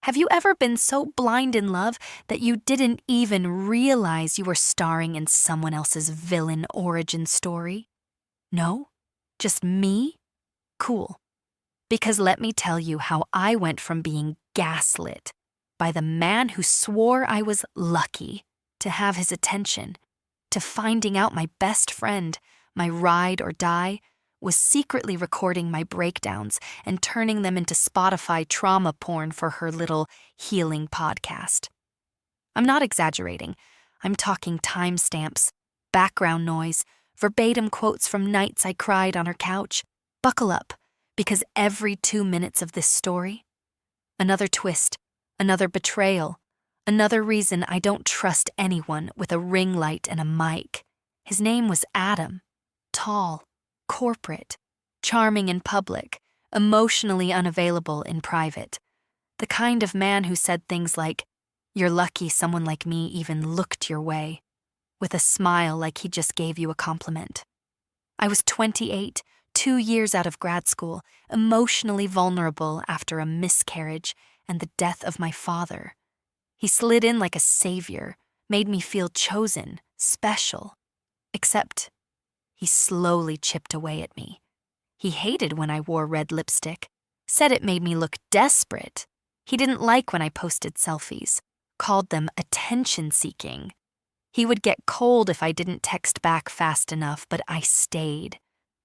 Have you ever been so blind in love that you didn't even realize you were starring in someone else's villain origin story? No? Just me? Cool. Because let me tell you how I went from being gaslit by the man who swore I was lucky to have his attention, to finding out my best friend, my ride or die, was secretly recording my breakdowns and turning them into Spotify trauma porn for her little healing podcast. I'm not exaggerating. I'm talking timestamps, background noise, verbatim quotes from nights I cried on her couch. Buckle up, because every 2 minutes of this story, another twist, another betrayal, another reason I don't trust anyone with a ring light and a mic. His name was Adam. Tall, corporate, charming in public, emotionally unavailable in private. The kind of man who said things like, "You're lucky someone like me even looked your way," with a smile like he just gave you a compliment. I was 28, 2 years out of grad school, emotionally vulnerable after a miscarriage and the death of my father. He slid in like a savior, made me feel chosen, special. Except he slowly chipped away at me. He hated when I wore red lipstick, said it made me look desperate. He didn't like when I posted selfies, called them attention-seeking. He would get cold if I didn't text back fast enough, but I stayed.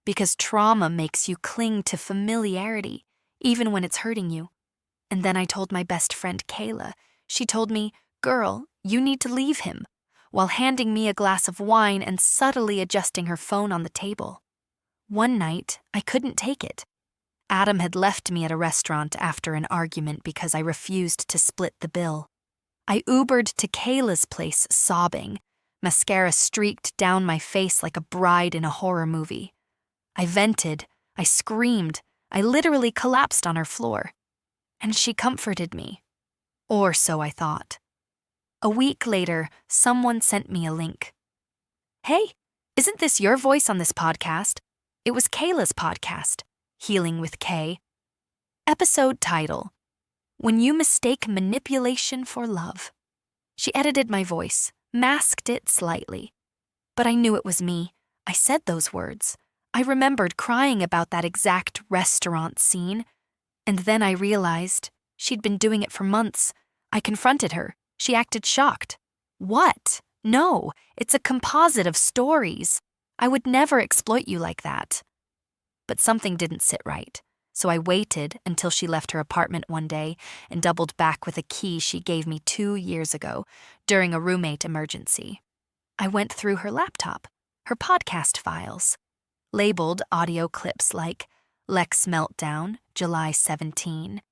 Because trauma makes you cling to familiarity, even when it's hurting you. And then I told my best friend Kayla. She told me, "Girl, you need to leave him," while handing me a glass of wine and subtly adjusting her phone on the table. One night, I couldn't take it. Adam had left me at a restaurant after an argument because I refused to split the bill. I Ubered to Kayla's place sobbing. Mascara streaked down my face like a bride in a horror movie. I vented, I screamed, I literally collapsed on her floor. And she comforted me. Or so I thought. A week later, someone sent me a link. "Hey, isn't this your voice on this podcast?" It was Kayla's podcast, Healing with Kay. Episode title, "When You Mistake Manipulation for Love." She edited my voice, masked it slightly. But I knew it was me. I said those words. I remembered crying about that exact restaurant scene. And then I realized she'd been doing it for months. I confronted her. She acted shocked. "What? No, it's a composite of stories. I would never exploit you like that." But something didn't sit right, so I waited until she left her apartment one day and doubled back with a key she gave me 2 years ago during a roommate emergency. I went through her laptop, her podcast files, labeled audio clips like Lex Meltdown, July 17,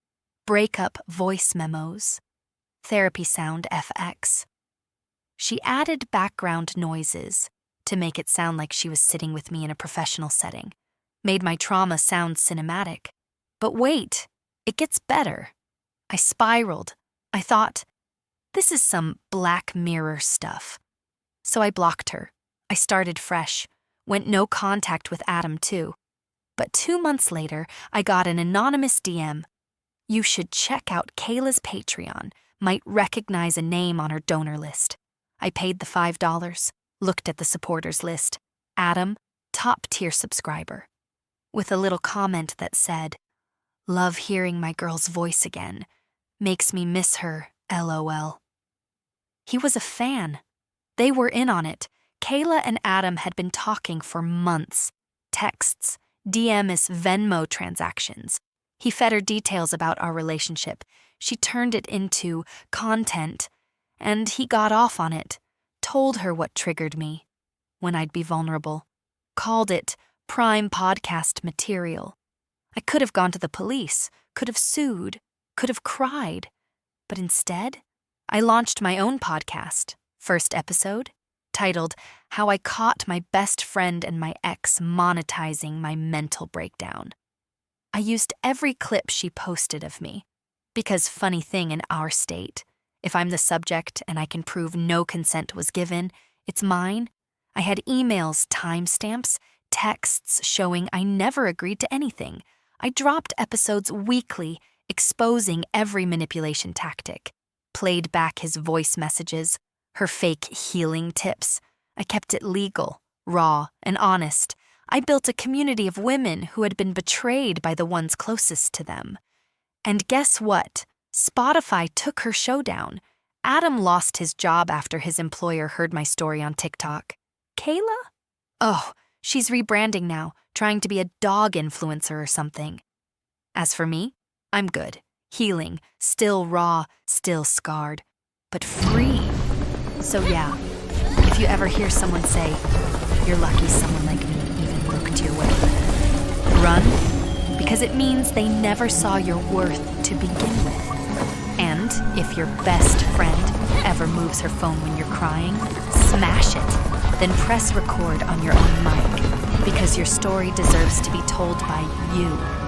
Breakup Voice Memos, Therapy Sound FX. She added background noises to make it sound like she was sitting with me in a professional setting, made my trauma sound cinematic. But wait, it gets better. I spiraled. I thought, this is some Black Mirror stuff. So I blocked her. I started fresh, went no contact with Adam too. But 2 months later, I got an anonymous DM. "You should check out Kayla's Patreon, might recognize a name on her donor list." I paid the $5, looked at the supporters list. Adam, top-tier subscriber. With a little comment that said, "Love hearing my girl's voice again. Makes me miss her, LOL." He was a fan. They were in on it. Kayla and Adam had been talking for months. Texts, DMs, Venmo transactions. He fed her details about our relationship. She turned it into content, and he got off on it, told her what triggered me, when I'd be vulnerable, called it prime podcast material. I could have gone to the police, could have sued, could have cried, but instead, I launched my own podcast, first episode, titled How I Caught My Best Friend and My Ex Monetizing My Mental Breakdown. I used every clip she posted of me, because funny thing in our state, if I'm the subject and I can prove no consent was given, it's mine. I had emails, timestamps, texts showing I never agreed to anything. I dropped episodes weekly, exposing every manipulation tactic. Played back his voice messages, her fake healing tips. I kept it legal, raw, and honest. I built a community of women who had been betrayed by the ones closest to them. And guess what? Spotify took her show down. Adam lost his job after his employer heard my story on TikTok. Kayla? Oh, she's rebranding now, trying to be a dog influencer or something. As for me, I'm good. Healing, still raw, still scarred, but free. So yeah, if you ever hear someone say, "You're lucky someone like me even looked your way," run, because it means they never saw your worth to begin with. And if your best friend ever moves her phone when you're crying, smash it, then press record on your own mic, because your story deserves to be told by you.